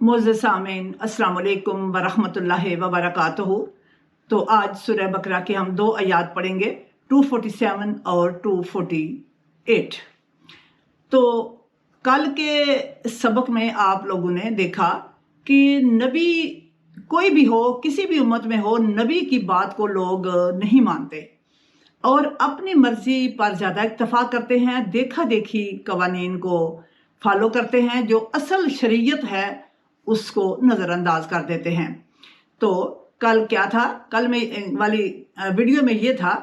मोअज़्ज़ज़ सामीन, अस्सलाम वालेकुम वरहमतुल्लाहि वबरकातुहू। तो आज सूरह बकरा के हम 2 आयात पढ़ेंगे, 247 और 248। तो कल के सबक में आप लोगों ने देखा कि नबी कोई भी हो, किसी भी उम्मत में हो, नबी की बात को लोग नहीं मानते और अपनी मर्जी पर ज़्यादा इक्तफा करते हैं, देखा देखी कवानीन को फॉलो करते हैं, जो असल शरीयत है उसको नज़रअंदाज कर देते हैं। तो कल क्या था, कल में वाली वीडियो में ये था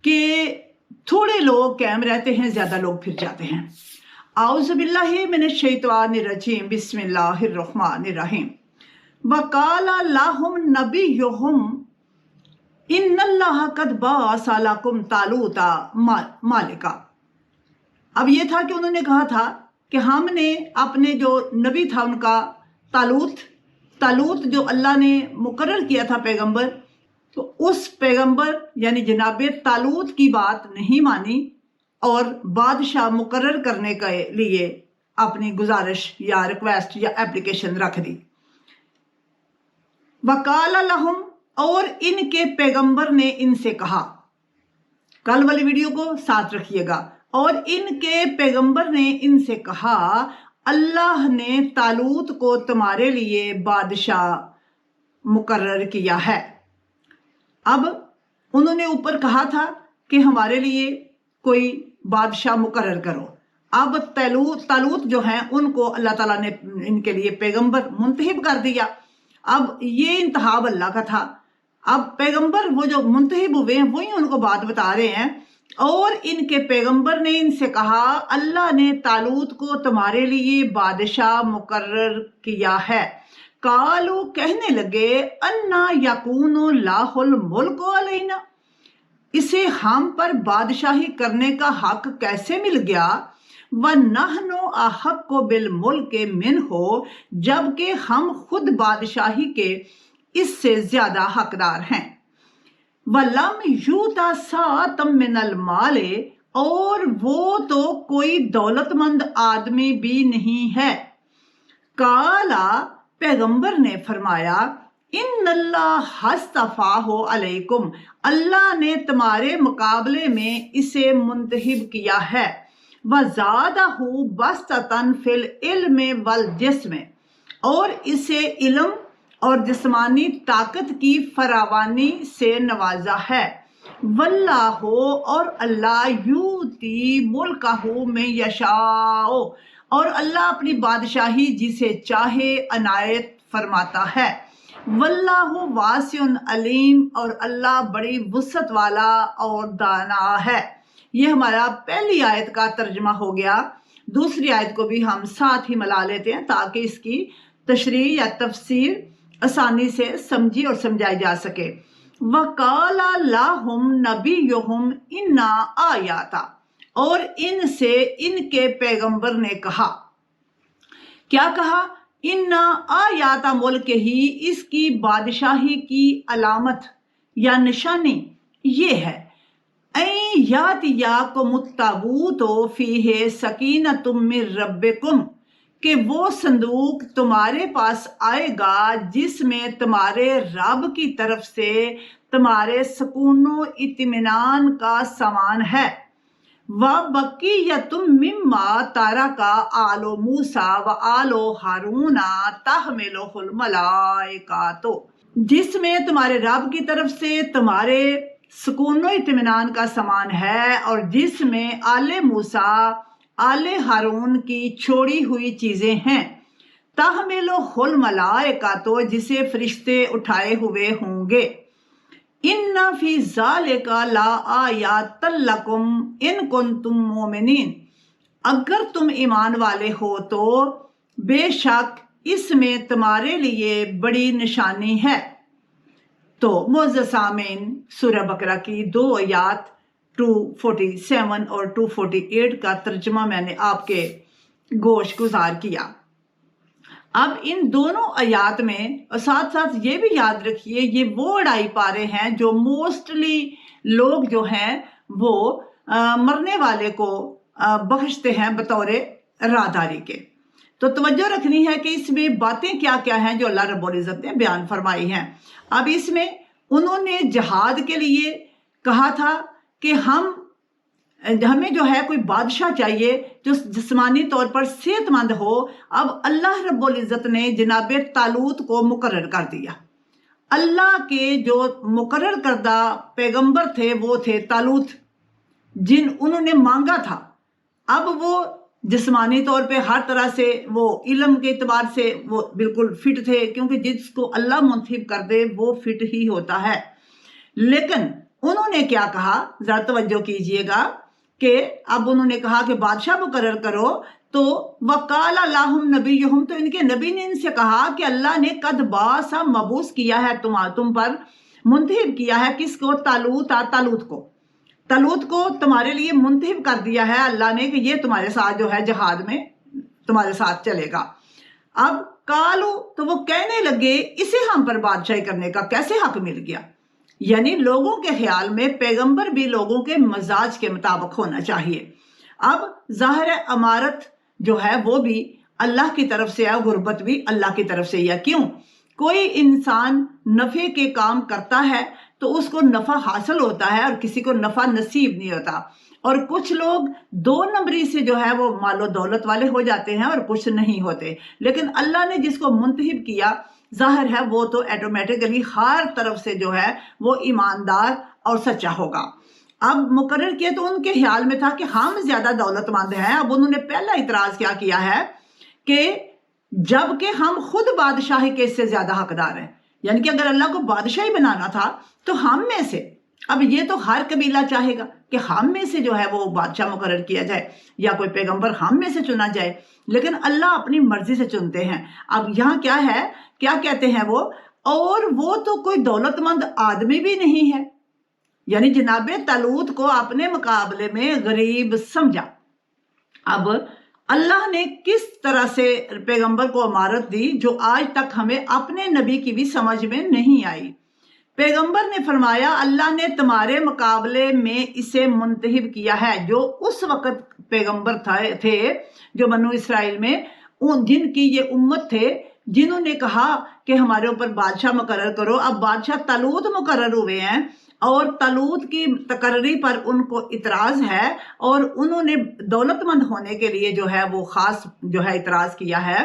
कि थोड़े लोग कायम रहते हैं, ज़्यादा लोग फिर जाते हैं। आऊज़ु बिल्लाहि मिनश शैतानिर रजीम, बिस्मिल्लाहिर रहमानिर रहीम। वक़ाला लहुम नबियुहुम इन्नल्लाह क़द बअसा लकुम तालूता मालिका। अब ये था कि उन्होंने कहा था कि हमने अपने जो नबी था उनका तालूत जो अल्लाह ने मुकर्रर किया था पैगंबर, तो उस पैगंबर यानी जनाबे तालूत की बात नहीं मानी और बादशाह मुकर्रर करने के लिए अपनी गुजारिश या रिक्वेस्ट या एप्लीकेशन रख दी। वकाला लहुम, और इनके पैगंबर ने इनसे कहा, कल वाली वीडियो को साथ रखिएगा, और इनके पैगंबर ने इनसे कहा अल्लाह ने तालूत को तुम्हारे लिए बादशाह मुकर्रर किया है। अब उन्होंने ऊपर कहा था कि हमारे लिए कोई बादशाह मुकर्रर करो। अब तालूत जो हैं उनको अल्लाह ताला ने इनके लिए पैगंबर मुंतहिब कर दिया। अब ये इंतखाब अल्लाह का था। अब पैगंबर वो जो मुंतहिब हुए हैं वही उनको बात बता रहे हैं, और इनके पैगंबर ने इनसे कहा अल्लाह ने तालूत को तुम्हारे लिए बादशाह मुकर्रर किया है। कालू, कहने लगे, अन्ना यकूनु लाहुल मुल्क अलैना, इसे हम पर बादशाही करने का हक कैसे मिल गया। व नहनु अहक्कु बिल मुल्क मिन्हु, जबकि हम खुद बादशाही के इससे ज्यादा हकदार हैं। वलम यूता सातम मिनल माले, और वो तो कोई दौलतमंद आदमी भी नहीं है। काला, पैगंबर ने फरमाया, इन्नल्लाह हस्तफाहु अलैकुम, अल्लाह ने तुम्हारे मुकाबले में इसे मुंतहिब किया है। वज़ादहु बस्ततन फिल इल्म वल जिस्म, और इसे इल्म और जिस्मानी ताकत की फरावानी से नवाजा है। वल्लाहु, और अल्लाह यूती मुल्कहु में यशाओ, और अल्लाह अपनी बादशाही जिसे चाहे अनायत फरमाता है। वल्लाहु वासिउन अलीम, और अल्लाह बड़ी वुसअत वाला और दाना है। ये हमारा पहली आयत का तर्जमा हो गया। दूसरी आयत को भी हम साथ ही मिला लेते हैं ताकि इसकी तशरीह या तफसीर आसानी से समझी और समझाई जा सके। वकाला लाहुम नबियुहुम इन्ना आयाता, और इनसे इनके पैगंबर ने कहा, क्या कहा, इन्ना आयाता मुल्क ही, इसकी बादशाही की अलामत या निशानी ये है, यातियाकुमुत्ताबूतो फीहे सकीनतुम मिर रब्बिकुम, कि वो संदूक तुम्हारे पास आएगा जिसमें तुम्हारे रब की तरफ से तुम्हारे सुकूनो इत्मीनान का सामान है। व बकीयतुम मिम्मा तारका आलो मूसा व आलो हारूना तहमिलुहुल मलाइकातो, जिसमें तुम्हारे रब की तरफ से तुम्हारे सुकूनो इत्मीनान का सामान है, और जिसमें आले मूसा आले हारून की छोड़ी हुई चीजें हैं। तहमिलुहुल मलाइकातो, जिसे फरिश्ते उठाए हुए होंगे। इन्ना फी ज़ालिका ला आयातल लकुम इन कुंतुम मोमिनीन, अगर तुम ईमान वाले हो तो बेशक इसमें तुम्हारे लिए बड़ी निशानी है। तो मुअज़्ज़ज़ सामीन, सूरह बकरा की 2 आयात 247 और 248 का तर्जमा मैंने आपके गोश गुजार किया। अब इन दोनों आयात में, और साथ साथ ये भी याद रखिए, ये वो अढ़ाई पारे हैं जो मोस्टली लोग जो हैं वो मरने वाले को बख्शते हैं बतौर राहदारी के। तो तवज्जो रखनी है कि इसमें बातें क्या क्या हैं जो अल्लाह रब्बुल इज़्ज़त ने बयान फरमाई हैं। अब इसमें उन्होंने जिहाद के लिए कहा था कि हमें जो है कोई बादशाह चाहिए जो जिस्मानी तौर पर सेहतमंद हो। अब अल्लाह रब्बुल इज़्ज़त ने जनाब तालूत को मुकर्रर कर दिया। अल्लाह के जो मुकर्रर करदा पैगंबर थे वो थे तालूत, उन्होंने मांगा था। अब वो जिस्मानी तौर पे हर तरह से वो इल्म के एतबार से वो बिल्कुल फिट थे, क्योंकि जिसको अल्लाह मुंतखब कर दे वो फिट ही होता है। लेकिन उन्होंने क्या कहा, जरा तवज्जो कीजिएगा कि अब उन्होंने कहा कि बादशाह मुकर्रर करो, तो वकाल अल्लाहुम नबीयुहुम, तो इनके नबी ने इनसे कहा कि अल्लाह ने कद बासा मबूस किया है तुम पर, मुंतखब किया है किसको, तालूत को तुम्हारे लिए मुंतखब कर दिया है अल्लाह ने कि ये तुम्हारे साथ जो है जिहाद में तुम्हारे साथ चलेगा। अब कालू, तो वो कहने लगे इसे हम पर बादशाही करने का कैसे हक मिल गया। यानी लोगों के ख्याल में पैगंबर भी लोगों के मजाज के मुताबिक होना चाहिए। अब ज़ाहिर है अमारत जो है वो भी अल्लाह की तरफ से है, गुर्बत भी अल्लाह की तरफ से है। क्यों, कोई इंसान नफ़े के काम करता है तो उसको नफ़ा हासिल होता है और किसी को नफ़ा नसीब नहीं होता। और कुछ लोग 2 नंबरी से जो है वो मालो दौलत वाले हो जाते हैं और कुछ नहीं होते। लेकिन अल्लाह ने जिसको मुंतखब किया, जाहिर है वो तो ऑटोमेटिकली हर तरफ से जो है वो ईमानदार और सच्चा होगा। अब मुकर्रर किया तो उनके ख्याल में था कि हम ज्यादा दौलतमंद हैं। अब उन्होंने पहला इतराज क्या किया है कि जबकि हम खुद बादशाही के इससे ज्यादा हकदार हैं, यानी कि अगर अल्लाह को बादशाही बनाना था तो हम में से, अब ये तो हर कबीला चाहेगा कि हम में से जो है वो बादशाह मुकर्रर किया जाए या कोई पैगंबर हम में से चुना जाए, लेकिन अल्लाह अपनी मर्जी से चुनते हैं। अब यहाँ क्या है, क्या कहते हैं वो, और वो तो कोई दौलतमंद आदमी भी नहीं है, यानी जनाब तालूत को अपने मुकाबले में गरीब समझा। अब अल्लाह ने किस तरह से पैगंबर को अमारत दी जो आज तक हमें अपने नबी की भी समझ में नहीं आई। पैगंबर ने फरमाया अल्लाह ने तुम्हारे मुकाबले में इसे मुंतखब किया है। जो उस वक्त पैगंबर थे जो बनु इसराइल में जिनकी ये उम्मत थे, जिन्होंने कहा कि हमारे ऊपर बादशाह मुकर्रर करो। अब बादशाह तालूत मुकर्रर हुए हैं और तालूत की तकर्री पर उनको इतराज है और उन्होंने दौलतमंद होने के लिए जो है वो खास जो है इतराज किया है।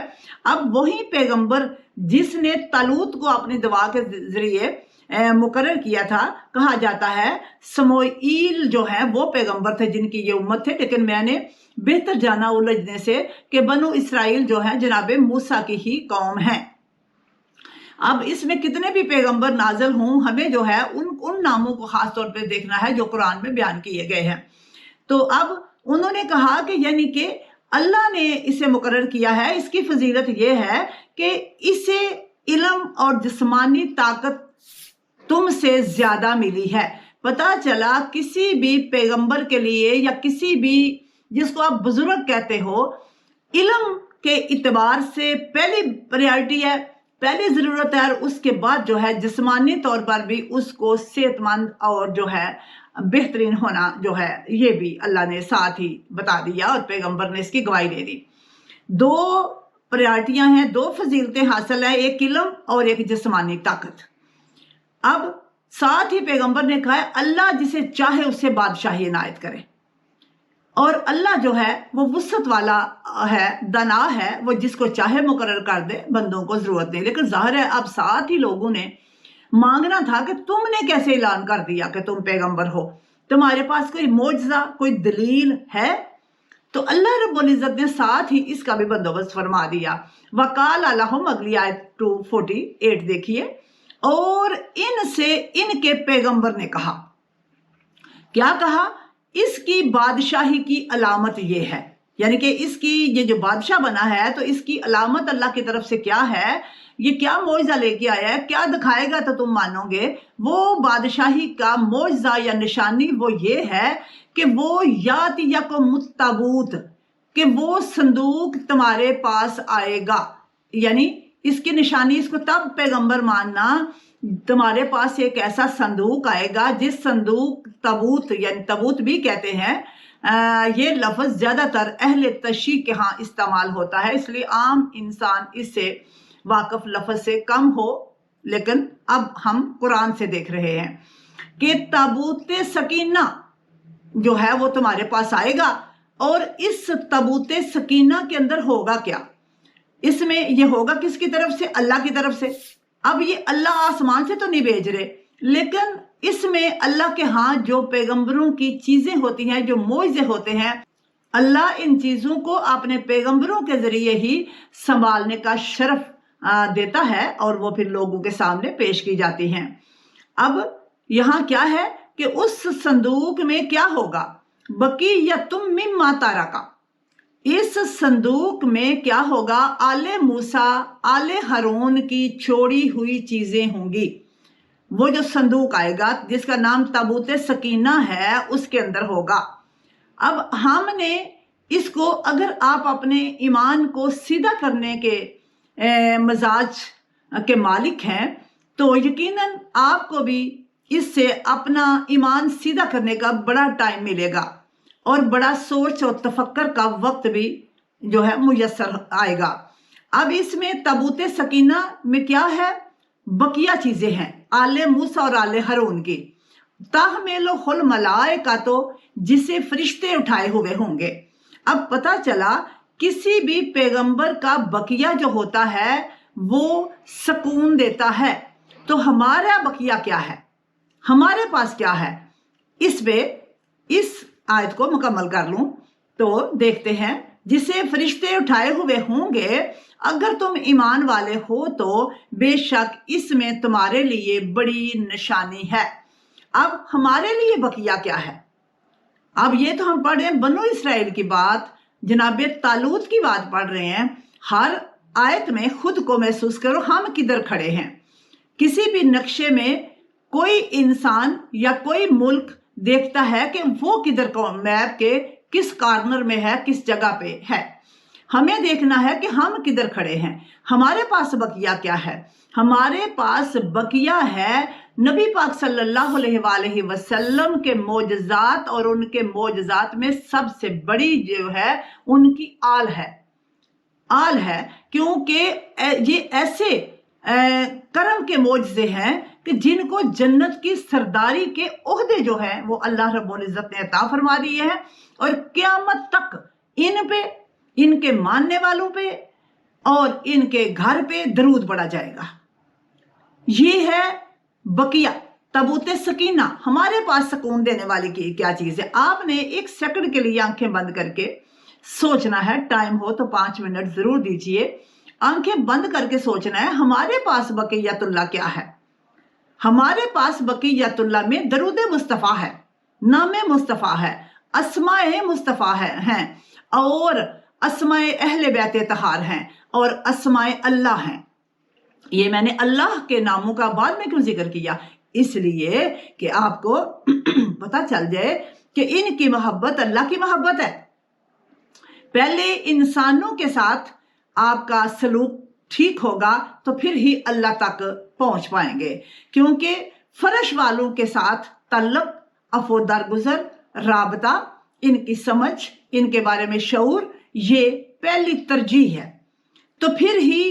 अब वही पैगंबर जिसने तालूत को अपनी दुआ के जरिए मुकर्रर किया था, कहा जाता है समोईल जो है वो पैगंबर थे जिनकी ये उम्मत थे। लेकिन मैंने बेहतर जाना उलझने से कि बनु इसराइल जो है जनाब मूसा की ही कौम है। अब इसमें कितने भी पैगंबर नाजल हों, हमें जो है उन नामों को खास तौर पे देखना है जो कुरान में बयान किए गए हैं। तो अब उन्होंने कहा कि यानी कि अल्लाह ने इसे मुकर्रर किया है, इसकी फजीलत ये है कि इसे इल्म और जिस्मानी ताकत तुमसे ज्यादा मिली है। पता चला किसी भी पैगंबर के लिए या किसी भी जिसको आप बुजुर्ग कहते हो, इल्म के इतबार से पहली प्रायोरिटी है, पहली जरूरत है, और उसके बाद जो है जिस्मानी तौर पर भी उसको सेहतमंद और जो है बेहतरीन होना जो है ये भी अल्लाह ने साथ ही बता दिया और पैगंबर ने इसकी गवाही दे दी। 2 प्रायोरिटियां हैं, 2 फजीलतें हासिल है, एक इल्म और एक जिस्मानी ताकत। अब साथ ही पैगंबर ने कहा है अल्लाह जिसे चाहे उससे बादशाही इनायत करे, और अल्लाह जो है वो वुसअत वाला है, दना है, वो जिसको चाहे मुकर्रर कर दे, बंदों को जरूरत नहीं। लेकिन जाहिर है अब साथ ही लोगों ने मांगना था कि तुमने कैसे ऐलान कर दिया कि तुम पैगंबर हो, तुम्हारे पास कोई मोजज़ा कोई दलील है? तो अल्लाह रब्बुल इज़्ज़त ने साथ ही इसका भी बंदोबस्त फरमा दिया। वकाल अलहुम, अगली आयत 248 देखिए, और इनसे इनके पैगंबर ने कहा, क्या कहा, इसकी बादशाही की अलामत ये है, यानी कि इसकी ये जो बादशाह बना है तो इसकी अलामत अल्लाह की तरफ से क्या है, ये क्या मौजज़ा लेके आया है, क्या दिखाएगा तो तुम मानोगे। वो बादशाही का मौजज़ा या निशानी वो ये है कि वो याति या को मुत्ताबूत, कि वो संदूक तुम्हारे पास आएगा। यानी इसकी निशानी, इसको तब पैगंबर मानना, तुम्हारे पास एक ऐसा संदूक आएगा जिस संदूक, तबूत यानी तबूत भी कहते हैं, یہ لفظ زیادہ تر اہل تشریح کے ہاں استعمال ہوتا ہے، اس لیے عام انسان اس سے واقف لفظ سے کم ہو، لیکن اب ہم قرآن سے دیکھ رہے ہیں کہ تابوت سکینہ جو ہے وہ تمہارے پاس آئے گا، اور اس تابوت سکینہ کے اندر ہوگا کیا؟ اس میں یہ ہوگا کس کی طرف سے؟ اللہ کی طرف سے۔ اب یہ اللہ آسمان سے تو نہیں بھیج رہے، لیکن اس میں اللہ کے ہاں جو پیغمبروں کی چیزیں ہوتی ہیں، جو معجزے ہوتے ہیں، اللہ ان چیزوں کو اپنے پیغمبروں کے ذریعے ہی سنبھالنے کا شرف دیتا ہے، اور وہ پھر لوگوں کے سامنے پیش کی جاتی ہیں۔ اب یہاں کیا ہے کہ اس صندوق میں کیا ہوگا؟ بقیۃ مما ترک، اس صندوق میں کیا ہوگا؟ آل موسیٰ، آل ہارون کی چھوڑی ہوئی چیزیں ہوں گی۔ وہ جو صندوق آئے گا جس کا نام تابوت سکینہ ہے، اس کے اندر ہوگا۔ اب ہم نے اس کو، اگر آپ اپنے ایمان کو سیدھا کرنے کے مزاج کے مالک ہیں تو یقیناً آپ کو بھی اس سے اپنا ایمان سیدھا کرنے کا بڑا ٹائم ملے گا، اور بڑا سوچ اور تفکر کا وقت بھی جو ہے میسر آئے گا۔ اب اس میں تابوت سکینہ میں کیا ہے؟ بقیہ چیزیں ہیں آل موسیٰ اور آل ہارون کی۔ تحملہ الملائکۃ، جسے فرشتے اٹھائے ہوئے ہوں گے۔ اب پتہ چلا کسی بھی پیغمبر کا بقیہ جو ہوتا ہے وہ سکون دیتا ہے، تو ہمارا بقیہ کیا ہے؟ ہمارے پاس کیا ہے؟ اس پہ اس آیت کو مکمل کر لوں تو دیکھتے ہیں، جسے فرشتے اٹھائے ہوئے ہوں گے، اگر تم ایمان والے ہو تو بے شک اس میں تمہارے لیے بڑی نشانی ہے۔ اب ہمارے لیے بقیہ کیا ہے؟ اب یہ تو ہم پڑھ رہے ہیں بنو اسرائیل کی بات، جناب طالوت کی بات پڑھ رہے ہیں۔ ہر آیت میں خود کو محسوس کرو ہم کدھر کھڑے ہیں۔ کسی بھی نقشے میں کوئی انسان یا کوئی ملک دیکھتا ہے کہ وہ کدھر میپ کے کس کارنر میں ہے، کس جگہ پہ ہے۔ ہمیں دیکھنا ہے کہ ہم کدھر کھڑے ہیں، ہمارے پاس بقیہ کیا ہے؟ ہمارے پاس بقیہ ہے نبی پاک صلی اللہ علیہ وآلہ وسلم کے معجزات، اور ان کے معجزات میں سب سے بڑی جو ہے ان کی آل ہے، کیونکہ یہ ایسے کرم کے معجزے ہیں کہ جن کو جنت کی سرداری کے عہدے جو ہیں وہ اللہ رب العزت نے عطا فرما دیے ہیں، اور قیامت تک ان پہ، ان کے ماننے والوں پہ اور ان کے گھر پہ درود پڑا جائے گا۔ یہ ہے بقیہ تابوت سکینہ۔ ہمارے پاس سکون دینے والی کی کیا چیز ہے؟ آپ نے ایک سیکنڈ کے لیے آنکھیں بند کر کے سوچنا ہے، ٹائم ہو تو 5 منٹ ضرور دیجئے، آنکھیں بند کر کے سوچنا ہے ہمارے پاس بقیت اللہ کیا ہے۔ ہمارے پاس بقیت اللہ میں درود مصطفیٰ ہے، نام مصطفیٰ ہے، اسماء مصطفیٰ ہیں، اور اسماء اہل بیت طہار ہیں، اور اسماء اللہ ہیں۔ یہ میں نے اللہ کے ناموں کا بعد میں کیوں ذکر کیا؟ اس لیے کہ آپ کو پتہ چل جائے کہ ان کی محبت اللہ کی محبت ہے۔ پہلے انسانوں کے ساتھ آپ کا سلوک ٹھیک ہوگا تو پھر ہی اللہ تک پہنچ پائیں گے، کیونکہ فرش والوں کے ساتھ تعلق، عفو درگزر، رابطہ، ان کی سمجھ، ان کے بارے میں شعور، یہ پہلی ترجیح ہے۔ تو پھر ہی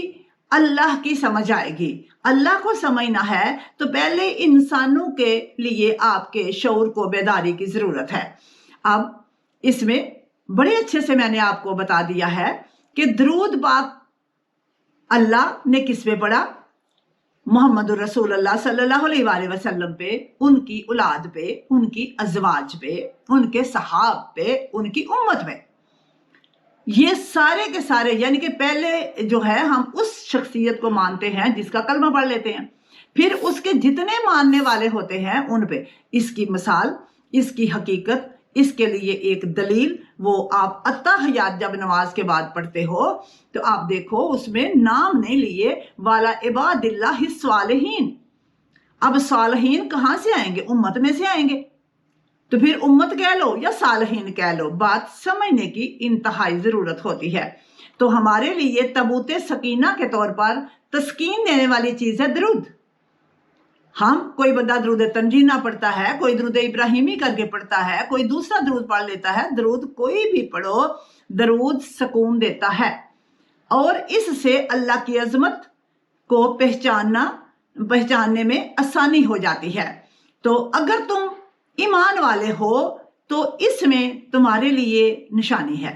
اللہ کی سمجھ آئے گی۔ اللہ کو سمجھنا ہے تو پہلے انسانوں کے لیے آپ کے شعور کو بیداری کی ضرورت ہے۔ اب اس میں بڑے اچھے سے میں نے آپ کو بتا دیا ہے کہ درود پاک اللہ نے کس پہ پڑھا؟ محمد رسول اللہ صلی اللہ علیہ وآلہ وسلم پہ، ان کی اولاد پہ، ان کی ازواج پہ، ان کے صحاب پہ، ان کی امت پہ۔ یہ سارے کے سارے، یعنی کہ پہلے جو ہے ہم اس شخصیت کو مانتے ہیں جس کا کلمہ پڑھ لیتے ہیں، پھر اس کے جتنے ماننے والے ہوتے ہیں ان پہ اس کی مثال، اس کی حقیقت، اس کے لیے ایک دلیل، وہ آپ اتحیات جب نماز کے بعد پڑھتے ہو تو آپ دیکھو اس میں نام نہیں لیے، والا عباد اللہ الصالحین۔ اب صالحین کہاں سے آئیں گے؟ امت میں سے آئیں گے، تو پھر امت کہہ لو یا صالحین کہہ لو، بات سمجھنے کی انتہائی ضرورت ہوتی ہے۔ تو ہمارے لیے تابوت سکینہ کے طور پر تسکین دینے والی چیز ہے درود۔ हम कोई बंदा दरूद तंजीना पढ़ता है, कोई दरूद इब्राहिमी करके पढ़ता है, कोई दूसरा दरूद पढ़ लेता है। दरूद कोई भी पढ़ो, दरूद सुकून देता है और इससे अल्लाह की अजमत को पहचानने में आसानी हो जाती है। तो अगर तुम ईमान वाले हो तो इसमें तुम्हारे लिए निशानी है।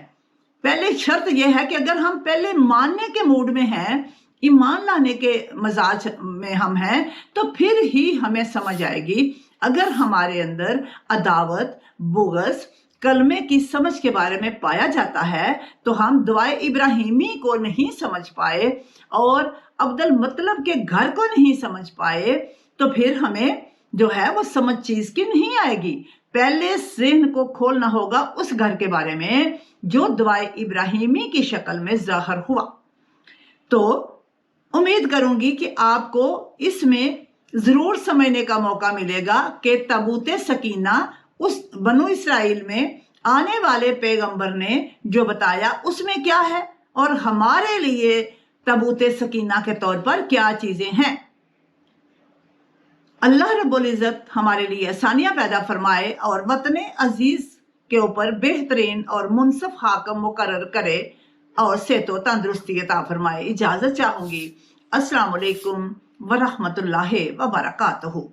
पहले शर्त यह है कि अगर हम पहले मानने के मूड में हैं, ईमान लाने के मजाज में हम हैं, तो फिर ही हमें समझ आएगी। अगर हमारे अंदर अदावत, बुग़्ज़, कलमे की समझ के बारे में पाया जाता है तो हम दुआए इब्राहिमी को नहीं समझ पाए और अब्दुल मतलब के घर को नहीं समझ पाए, तो फिर हमें जो है वो समझ चीज की नहीं आएगी। पहले ज़हन को खोलना होगा उस घर के बारे में जो दुआए इब्राहिमी की शक्ल में ज़ाहिर हुआ। तो उम्मीद करूंगी कि आपको इसमें जरूर समझने का मौका मिलेगा कि तबूते सकीना उस बनु इसराइल में आने वाले पैगंबर ने जो बताया उसमें क्या है और हमारे लिए तबूते सकीना के तौर पर क्या चीजें हैं। अल्लाह रब्बुल इज़्ज़त हमारे लिए आसानियां पैदा फरमाए और वतन अजीज के ऊपर बेहतरीन और मुनसिफ हाकम मुकर्रर करे और सेहत व तंदुरुस्ती अता फरमाए। इजाजत चाहूंगी। अस्सलाम वालेकुम व रहमतुल्लाहि व बरकातहू।